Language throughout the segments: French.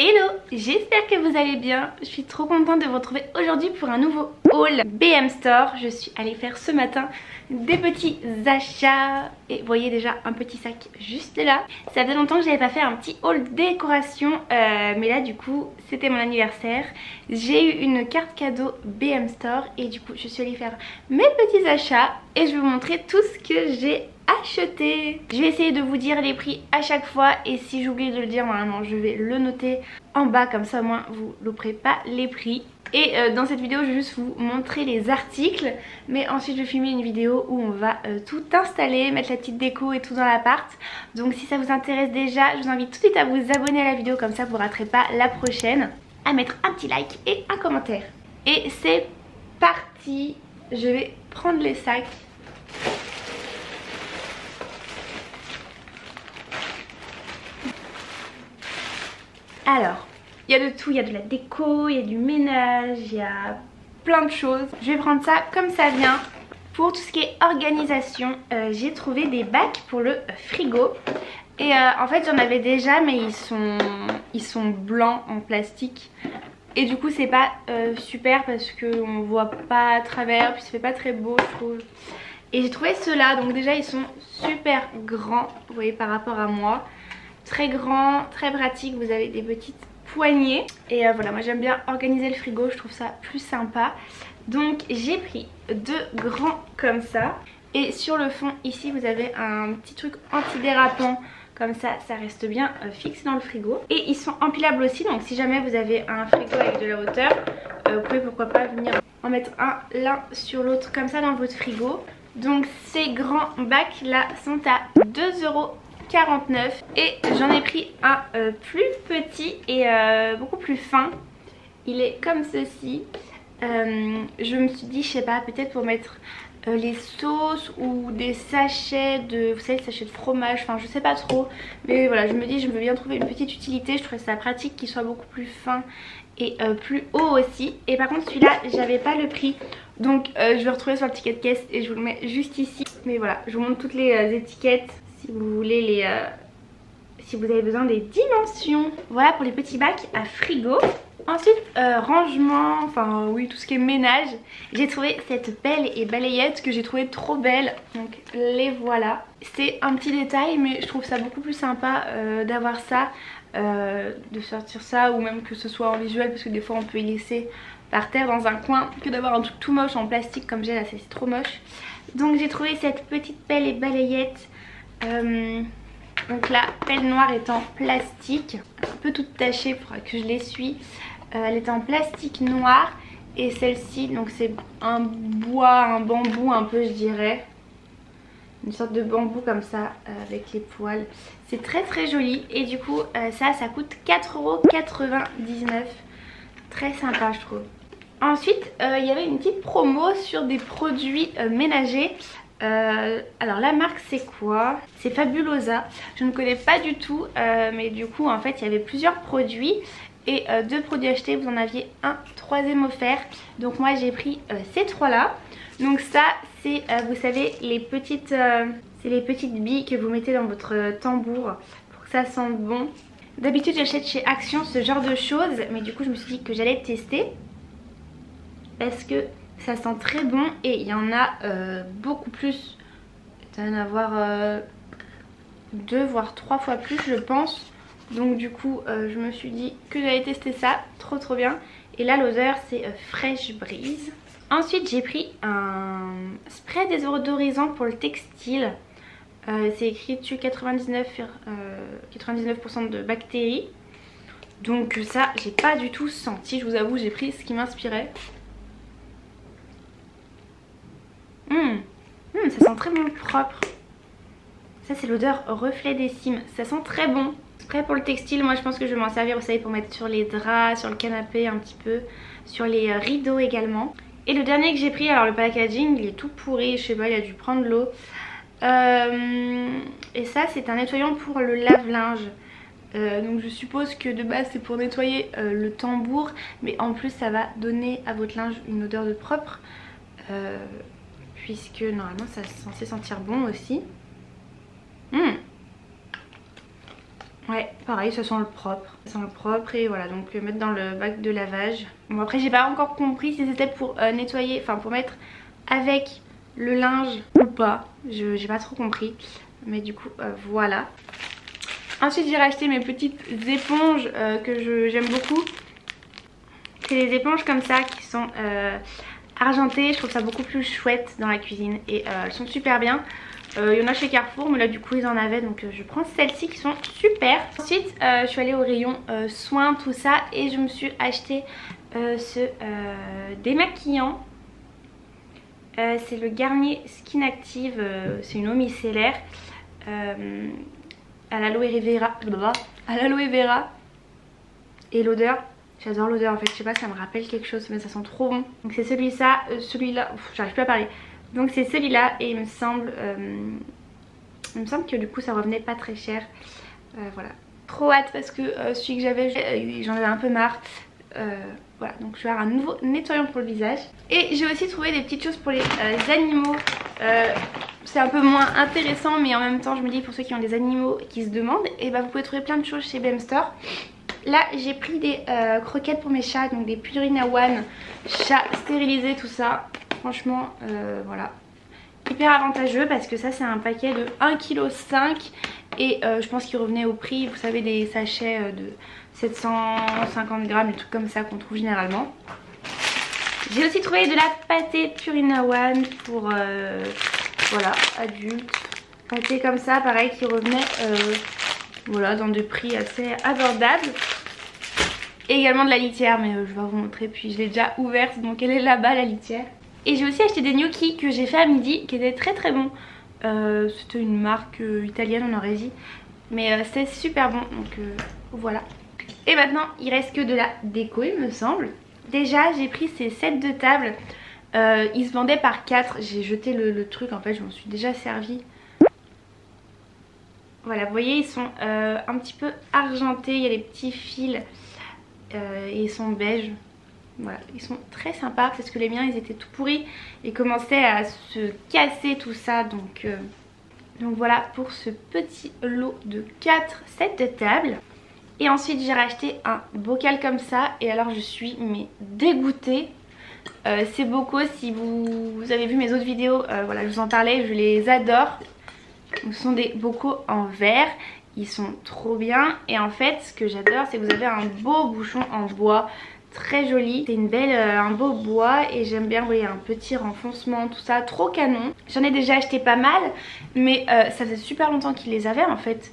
Hello, j'espère que vous allez bien. Je suis trop contente de vous retrouver aujourd'hui pour un nouveau haul BM Store. Je suis allée faire ce matin des petits achats et vous voyez déjà un petit sac juste là. Ça fait longtemps que j'avais pas fait un petit haul décoration mais là du coup c'était mon anniversaire. J'ai eu une carte cadeau BM Store et du coup je suis allée faire mes petits achats et je vais vous montrer tout ce que j'ai acheté. Je vais essayer de vous dire les prix à chaque fois et si j'oublie de le dire normalement je vais le noter en bas, comme ça au moins vous louperez pas les prix. Et dans cette vidéo je vais juste vous montrer les articles, mais ensuite je vais filmer une vidéo où on va tout installer, mettre la petite déco et tout dans l'appart. Donc si ça vous intéresse déjà, je vous invite tout de suite à vous abonner à la vidéo, comme ça vous raterez pas la prochaine, à mettre un petit like et un commentaire. Et c'est parti, je vais prendre les sacs. Alors, il y a de tout, il y a de la déco, il y a du ménage, il y a plein de choses. Je vais prendre ça comme ça vient. Pour tout ce qui est organisation, j'ai trouvé des bacs pour le frigo. Et en fait j'en avais déjà mais ils sont blancs en plastique. Et du coup c'est pas super parce qu'on voit pas à travers, puis ça fait pas très beau je trouve. Et j'ai trouvé ceux-là, donc déjà ils sont super grands, vous voyez par rapport à moi. Très grand, très pratique, vous avez des petites poignées. Et voilà, moi j'aime bien organiser le frigo, je trouve ça plus sympa. Donc j'ai pris deux grands comme ça. Et sur le fond ici vous avez un petit truc antidérapant. Comme ça, ça reste bien fixé dans le frigo. Et ils sont empilables aussi, donc si jamais vous avez un frigo avec de la hauteur, vous pouvez pourquoi pas venir en mettre un l'un sur l'autre comme ça dans votre frigo. Donc ces grands bacs là sont à 2,49 € et j'en ai pris un plus petit et beaucoup plus fin. Il est comme ceci. Je me suis dit, je sais pas, peut-être pour mettre les sauces ou des sachets de, vous savez, les sachets de fromage, enfin je sais pas trop, mais voilà, je me dis je veux bien trouver une petite utilité. Je trouvais ça pratique qu'il soit beaucoup plus fin et plus haut aussi. Et par contre celui-là j'avais pas le prix, donc je vais retrouver sur le ticket de caisse et je vous le mets juste ici. Mais voilà, je vous montre toutes les étiquettes si vous voulez les si vous avez besoin des dimensions. Voilà pour les petits bacs à frigo. Ensuite rangement, enfin oui, tout ce qui est ménage. J'ai trouvé cette pelle et balayette que j'ai trouvé trop belle, donc les voilà. C'est un petit détail mais je trouve ça beaucoup plus sympa d'avoir ça, de sortir ça, ou même que ce soit en visuel, parce que des fois on peut y laisser par terre dans un coin, que d'avoir un truc tout moche en plastique comme j'ai là, c'est trop moche. Donc j'ai trouvé cette petite pelle et balayette. Donc la pelle noire est en plastique, un peu toute tachée, il faudra que je l'essuie. Elle est en plastique noir, et celle-ci donc c'est un bois, un bambou un peu je dirais. Une sorte de bambou comme ça avec les poils. C'est très très joli et du coup ça coûte 4,99 €. Très sympa je trouve. Ensuite il y avait une petite promo sur des produits ménagers. Alors la marque c'est quoi? C'est Fabulosa. Je ne connais pas du tout mais du coup en fait il y avait plusieurs produits. Et deux produits achetés, vous en aviez un troisième offert. Donc moi j'ai pris ces trois là. Donc ça c'est vous savez les petites c'est les petites billes que vous mettez dans votre tambour pour que ça sente bon. D'habitude j'achète chez Action ce genre de choses, mais du coup je me suis dit que j'allais tester parce que ça sent très bon et il y en a beaucoup plus. Il doit y en avoir 2 voire 3 fois plus je pense. Donc du coup je me suis dit que j'allais tester ça, trop bien. Et là l'odeur c'est fraîche brise. Ensuite j'ai pris un spray désodorisant pour le textile. C'est écrit dessus 99% de bactéries. Donc ça j'ai pas du tout senti, je vous avoue, j'ai pris ce qui m'inspirait. Ça sent très bon, propre. Ça c'est l'odeur reflet des cimes, ça sent très bon. Spray pour le textile, moi je pense que je vais m'en servir, vous savez, pour mettre sur les draps, sur le canapé un petit peu, sur les rideaux également. Et le dernier que j'ai pris, alors le packaging il est tout pourri, je sais pas, il a dû prendre l'eau. Et ça c'est un nettoyant pour le lave-linge. Donc je suppose que de base c'est pour nettoyer le tambour, mais en plus ça va donner à votre linge une odeur de propre, puisque normalement ça est censé sentir bon aussi. Ouais, pareil, ça sent le propre. Ça sent le propre et voilà, donc mettre dans le bac de lavage. Bon, après, j'ai pas encore compris si c'était pour nettoyer, enfin pour mettre avec le linge ou pas. J'ai pas trop compris. Mais du coup, voilà. Ensuite, j'ai racheté mes petites éponges que j'aime beaucoup. C'est des éponges comme ça qui sont argentées. Je trouve ça beaucoup plus chouette dans la cuisine et elles sont super bien. Il y en a chez Carrefour mais là du coup ils en avaient, donc je prends celles-ci qui sont super. Ensuite je suis allée au rayon soins tout ça et je me suis acheté ce démaquillant. C'est le Garnier Skin Active, c'est une eau micellaire à l'aloe vera. Et l'odeur, j'adore l'odeur en fait, je sais pas, ça me rappelle quelque chose mais ça sent trop bon. Donc c'est celui-là, j'arrive plus à parler. Donc c'est celui-là et il me semble que du coup ça revenait pas très cher. Voilà. Trop hâte parce que celui que j'avais, j'en avais un peu marre. Voilà, donc je vais avoir un nouveau nettoyant pour le visage. Et j'ai aussi trouvé des petites choses pour les animaux. C'est un peu moins intéressant mais en même temps je me dis pour ceux qui ont des animaux qui se demandent, et bah vous pouvez trouver plein de choses chez BM Store. Là j'ai pris des croquettes pour mes chats, donc des Purina One chat stérilisés, tout ça. Franchement voilà, hyper avantageux parce que ça c'est un paquet de 1,5 kg et je pense qu'il revenait au prix, vous savez, des sachets de 750 grammes, des trucs comme ça qu'on trouve généralement. J'ai aussi trouvé de la pâtée Purina One pour voilà, adultes. Pâtée comme ça, pareil, qui revenait voilà, dans des prix assez abordables. Et également de la litière, mais je vais vous montrer, puis je l'ai déjà ouverte, donc elle est là-bas la litière. Et j'ai aussi acheté des gnocchis que j'ai fait à midi qui étaient très très bons. C'était une marque italienne, on aurait dit. Mais c'était super bon, donc voilà. Et maintenant il reste que de la déco il me semble. Déjà j'ai pris ces sets de table. Ils se vendaient par 4. J'ai jeté le truc, en fait je m'en suis déjà servi. Voilà, vous voyez ils sont un petit peu argentés. Il y a des petits fils et ils sont beige. Voilà, ils sont très sympas parce que les miens ils étaient tout pourris. Ils commençaient à se casser tout ça. Donc voilà pour ce petit lot de 4 sets de table. Et ensuite j'ai racheté un bocal comme ça. Et alors je suis mais dégoûtée. Ces bocaux, si vous avez vu mes autres vidéos, voilà, je vous en parlais, je les adore. Donc, ce sont des bocaux en verre. Ils sont trop bien. Et en fait ce que j'adore c'est que vous avez un beau bouchon en bois. Très joli, c'est un beau bois et j'aime bien, vous voyez, un petit renfoncement, tout ça, trop canon. J'en ai déjà acheté pas mal mais ça faisait super longtemps qu'ils les avaient en fait.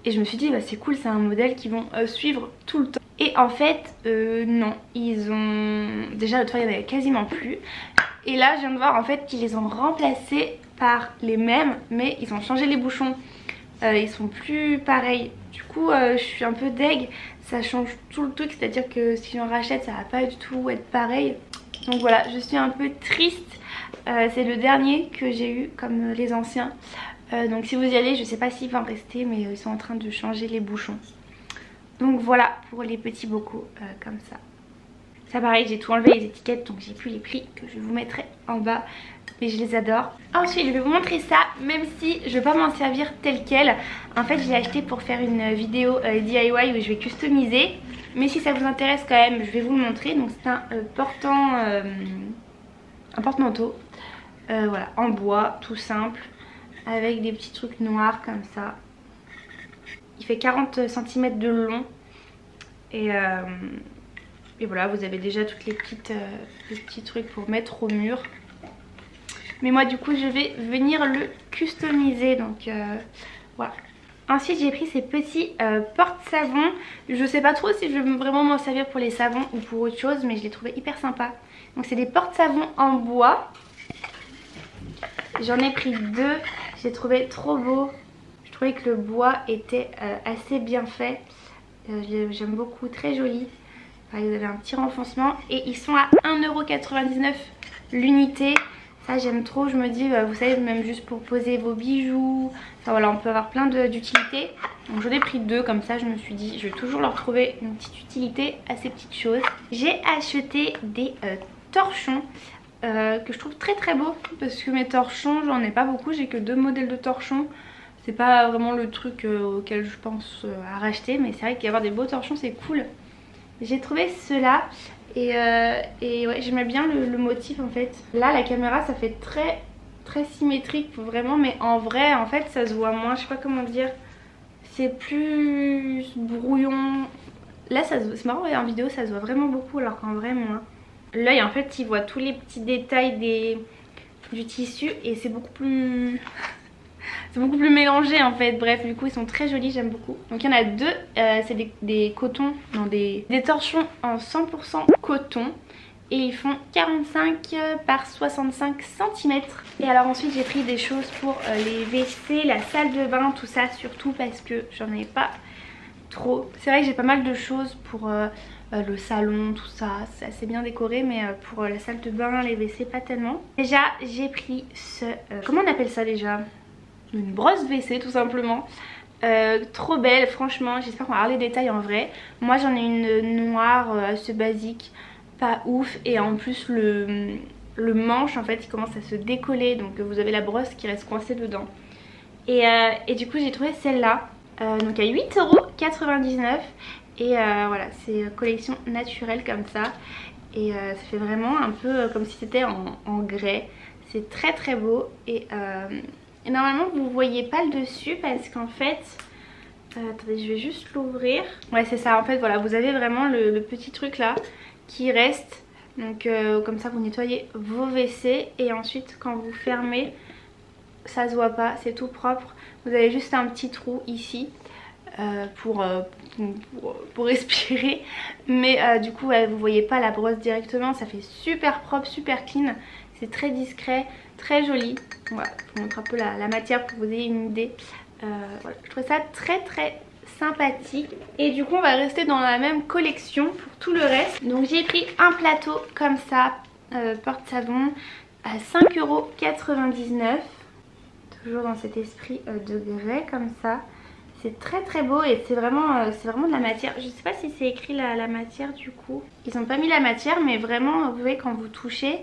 Et je me suis dit bah c'est cool, c'est un modèle qu'ils vont suivre tout le temps. Et en fait non, ils ont... Déjà l'autre fois il n'y en avait quasiment plus. Et là je viens de voir en fait qu'ils les ont remplacés par les mêmes, mais ils ont changé les bouchons. Ils sont plus pareils. Du coup je suis un peu deg. Ça change tout le truc, c'est à dire que si j'en rachète ça va pas du tout être pareil. Donc voilà, je suis un peu triste. C'est le dernier que j'ai eu comme les anciens. Donc si vous y allez, je sais pas s'il va en rester, mais ils sont en train de changer les bouchons. Donc voilà pour les petits bocaux comme ça. Ça pareil, j'ai tout enlevé les étiquettes, donc j'ai plus les prix que je vous mettrai en bas. Mais je les adore. Ensuite je vais vous montrer ça, même si je vais pas m'en servir tel quel. En fait je l'ai acheté pour faire une vidéo DIY où je vais customiser. Mais si ça vous intéresse quand même, je vais vous le montrer. Donc c'est un porte-manteau, voilà, en bois, tout simple, avec des petits trucs noirs comme ça. Il fait 40 cm de long. Et voilà, vous avez déjà toutes les petits trucs pour mettre au mur. Mais moi du coup je vais venir le customiser, donc voilà. Ensuite j'ai pris ces petits porte-savons. Je sais pas trop si je vais vraiment m'en servir pour les savons ou pour autre chose, mais je les trouvais hyper sympas. Donc c'est des porte-savons en bois. J'en ai pris 2, j'ai trouvé trop beau. Je trouvais que le bois était assez bien fait. J'aime beaucoup, très joli. Enfin, vous avez un petit renfoncement et ils sont à 1,99 € l'unité. Ça j'aime trop, je me dis, vous savez, même juste pour poser vos bijoux. Enfin voilà, on peut avoir plein d'utilités. Donc j'en ai pris 2 comme ça, je me suis dit, je vais toujours leur trouver une petite utilité à ces petites choses. J'ai acheté des torchons que je trouve très très beaux. Parce que mes torchons, j'en ai pas beaucoup, j'ai que 2 modèles de torchons. C'est pas vraiment le truc auquel je pense à racheter, mais c'est vrai qu'avoir des beaux torchons c'est cool. J'ai trouvé ceux-là et ouais, j'aimais bien le motif en fait. Là la caméra ça fait très symétrique vraiment, mais en vrai en fait ça se voit moins, je sais pas comment dire. C'est plus brouillon. Là c'est marrant, en vidéo ça se voit vraiment beaucoup alors qu'en vrai moins. L'œil en fait il voit tous les petits détails du tissu et c'est beaucoup plus... c'est beaucoup plus mélangé en fait. Bref, du coup ils sont très jolis, j'aime beaucoup. Donc il y en a deux, c'est des cotons, non des torchons en 100% coton. Et ils font 45 par 65 cm. Et alors ensuite j'ai pris des choses pour les WC, la salle de bain, tout ça, surtout parce que j'en avais pas trop. C'est vrai que j'ai pas mal de choses pour le salon, tout ça, c'est assez bien décoré, mais pour la salle de bain, les WC pas tellement. Déjà j'ai pris ce... comment on appelle ça déjà? Une brosse WC tout simplement. Trop belle franchement, j'espère qu'on va avoir les détails en vrai. Moi j'en ai une noire assez basique, pas ouf, et en plus le manche en fait il commence à se décoller, donc vous avez la brosse qui reste coincée dedans. Et du coup j'ai trouvé celle-là, donc à 8,99 € et voilà, c'est collection naturelle comme ça. Et ça fait vraiment un peu comme si c'était en grès. C'est très beau et normalement vous voyez pas le dessus parce qu'en fait... attendez, je vais juste l'ouvrir. Ouais c'est ça en fait, voilà, vous avez vraiment le petit truc là qui reste. Donc comme ça vous nettoyez vos WC et ensuite quand vous fermez, ça se voit pas, c'est tout propre. Vous avez juste un petit trou ici pour respirer. Mais du coup vous voyez pas la brosse directement, ça fait super propre, super clean. C'est très discret, très joli. Voilà, je vous montre un peu la matière pour que vous ayez une idée. Voilà, je trouve ça très sympathique. Et du coup on va rester dans la même collection pour tout le reste. Donc j'ai pris un plateau comme ça, porte-savon à 5,99 €. Toujours dans cet esprit de grès comme ça. C'est très beau et c'est vraiment de la matière. Je sais pas si c'est écrit la matière du coup. Ils ont pas mis la matière, mais vraiment vous voyez quand vous touchez,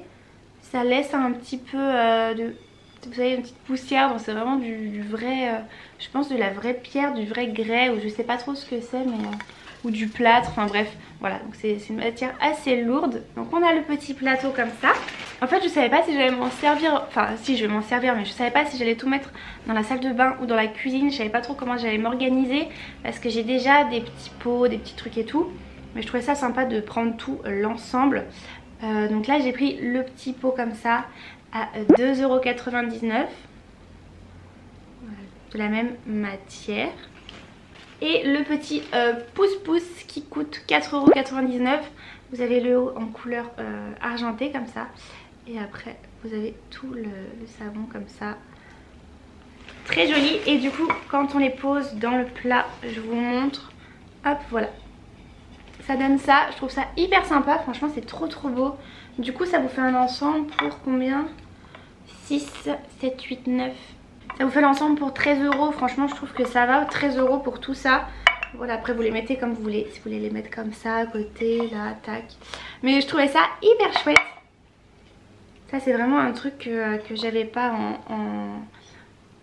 ça laisse un petit peu vous savez, une petite poussière. Donc c'est vraiment du vrai, je pense de la vraie pierre, du vrai grès, ou je sais pas trop ce que c'est, mais ou du plâtre, enfin bref, voilà. Donc c'est une matière assez lourde. Donc on a le petit plateau comme ça. En fait je savais pas si j'allais m'en servir, enfin si je vais m'en servir, mais je savais pas si j'allais tout mettre dans la salle de bain ou dans la cuisine. Je savais pas trop comment j'allais m'organiser parce que j'ai déjà des petits pots, des petits trucs et tout. Mais je trouvais ça sympa de prendre tout l'ensemble. Donc là j'ai pris le petit pot comme ça à 2,99 €, de la même matière. Et le petit pouce-pouce qui coûte 4,99 €. Vous avez le haut en couleur argentée comme ça. Et après vous avez tout le savon comme ça. Très joli. Et du coup quand on les pose dans le plat, je vous montre. Hop, voilà. Ça donne ça, je trouve ça hyper sympa, franchement c'est trop beau. Du coup ça vous fait un ensemble pour combien? 6, 7, 8, 9. Ça vous fait l'ensemble pour 13 €, franchement je trouve que ça va, 13 € pour tout ça. Voilà, après vous les mettez comme vous voulez, si vous voulez les mettre comme ça, à côté, là, tac. Mais je trouvais ça hyper chouette. Ça c'est vraiment un truc que j'avais pas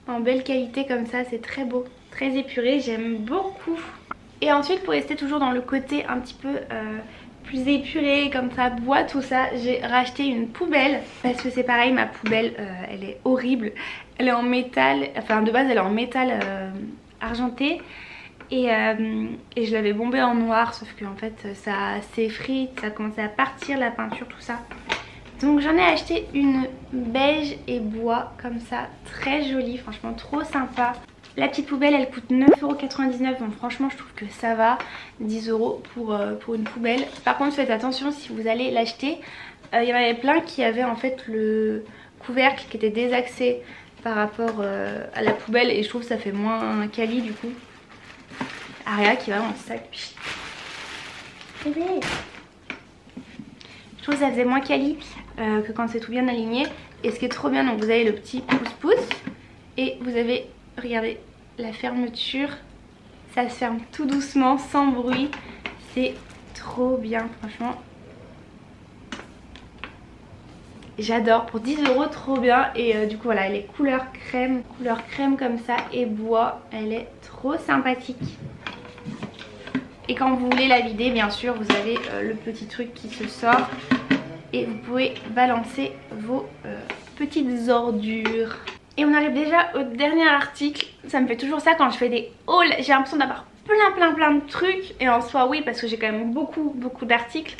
en belle qualité comme ça, c'est très beau, très épuré, j'aime beaucoup. Et ensuite pour rester toujours dans le côté un petit peu plus épuré comme ça, bois, tout ça, j'ai racheté une poubelle. Parce que c'est pareil, ma poubelle elle est horrible. Elle est en métal, enfin de base elle est en métal argenté. Et je l'avais bombée en noir, sauf que en fait ça s'effrite, ça a commencé à partir la peinture, tout ça. Donc j'en ai acheté une beige et bois comme ça, très jolie, franchement trop sympa. La petite poubelle elle coûte 9,99 €, donc franchement je trouve que ça va. 10 € pour une poubelle. Par contre faites attention si vous allez l'acheter, il y en avait plein qui avaient en fait le couvercle qui était désaxé par rapport à la poubelle, et je trouve que ça fait moins quali du coup. Aria qui va dans le sac. Je trouve que ça faisait moins quali que quand c'est tout bien aligné. Et ce qui est trop bien, donc vous avez le petit pouce-pouce et vous avez, regardez, la fermeture. Ça se ferme tout doucement, sans bruit. C'est trop bien, franchement. j'adore, pour 10 € trop bien. Et du coup voilà, elle est couleur crème comme ça et bois, elle est trop sympathique. Et quand vous voulez la vider, bien sûr, vous avez le petit truc qui se sort et vous pouvez balancer vos petites ordures. Et on arrive déjà au dernier article. Ça me fait toujours ça quand je fais des hauls, j'ai l'impression d'avoir plein de trucs. Et en soi oui, parce que j'ai quand même beaucoup d'articles.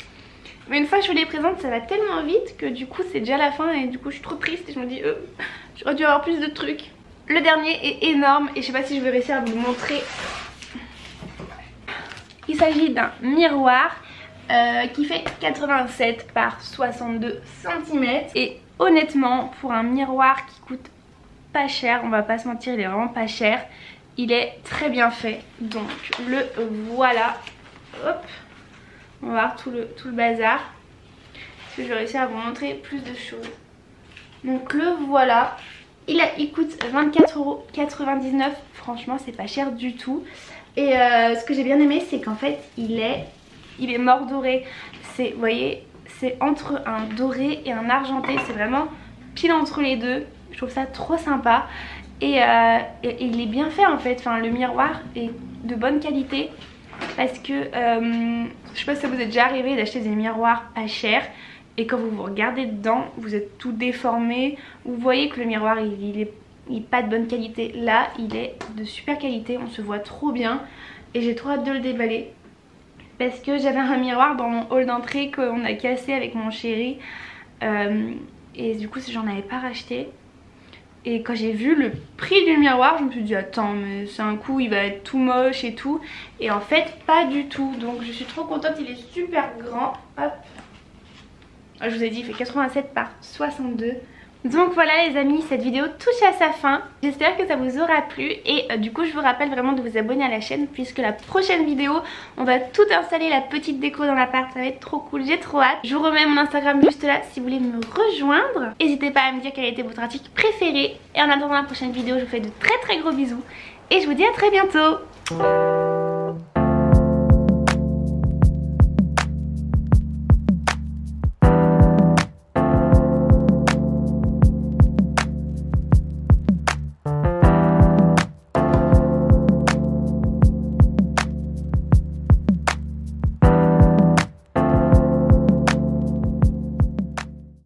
Mais une fois que je vous les présente, ça va tellement vite que du coup c'est déjà la fin. Et du coup je suis trop triste et je me dis j'aurais dû avoir plus de trucs. Le dernier est énorme et je sais pas si je vais réussir à vous le montrer. Il s'agit d'un miroir qui fait 87 par 62 cm. Et honnêtement, pour un miroir qui coûte pas cher, on va pas se mentir, il est vraiment pas cher, il est très bien fait. Donc le voilà. Hop, on va voir tout le bazar. Est-ce que je vais réussir à vous montrer plus de choses? Donc le voilà. Il coûte 24,99 €. Franchement c'est pas cher du tout. Et ce que j'ai bien aimé, c'est qu'en fait il est mort doré. Vous voyez, c'est entre un doré et un argenté. C'est vraiment pile entre les deux. Je trouve ça trop sympa. Et il est bien fait en fait. Enfin, le miroir est de bonne qualité. Parce que je sais pas si ça vous est déjà arrivé d'acheter des miroirs pas chers. Et quand vous vous regardez dedans, vous êtes tout déformé. Vous voyez que le miroir il est pas de bonne qualité. Là il est de super qualité, on se voit trop bien et j'ai trop hâte de le déballer parce que j'avais un miroir dans mon hall d'entrée qu'on a cassé avec mon chéri et du coup j'en avais pas racheté. Et quand j'ai vu le prix du miroir, je me suis dit attends, mais c'est un coup il va être tout moche et tout. Et en fait pas du tout. Donc je suis trop contente, il est super grand. Hop, je vous ai dit il fait 87 par 62. Donc voilà les amis, cette vidéo touche à sa fin. J'espère que ça vous aura plu et du coup je vous rappelle vraiment de vous abonner à la chaîne puisque la prochaine vidéo on va tout installer, la petite déco dans l'appart, ça va être trop cool, j'ai trop hâte. Je vous remets mon Instagram juste là si vous voulez me rejoindre. N'hésitez pas à me dire quel était votre article préféré et en attendant la prochaine vidéo je vous fais de très gros bisous et je vous dis à très bientôt.